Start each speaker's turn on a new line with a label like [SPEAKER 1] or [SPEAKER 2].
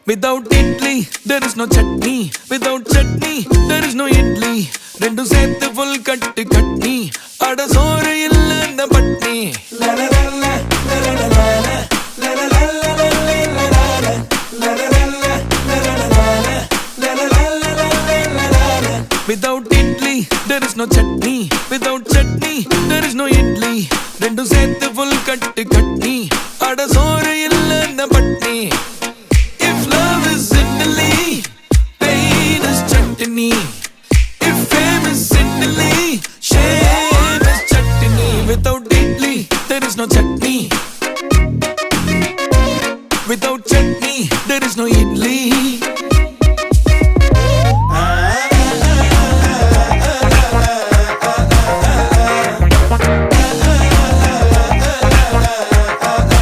[SPEAKER 1] Without idli, there is no chutney. Without chutney, there is no idli. Rendu sethu full katti katni. Ada soru illa na patni. La la la la la la la la la la la la la la la la. Without idli, there is no chutney. Without chutney, there is no idli. Rendu sethu full katti katni. Ada soru illa na patni. If love is Idli, pain is chutney. If fame is Idli, shame is chutney. Without idli, there is no chutney. Without chutney, there is no idli.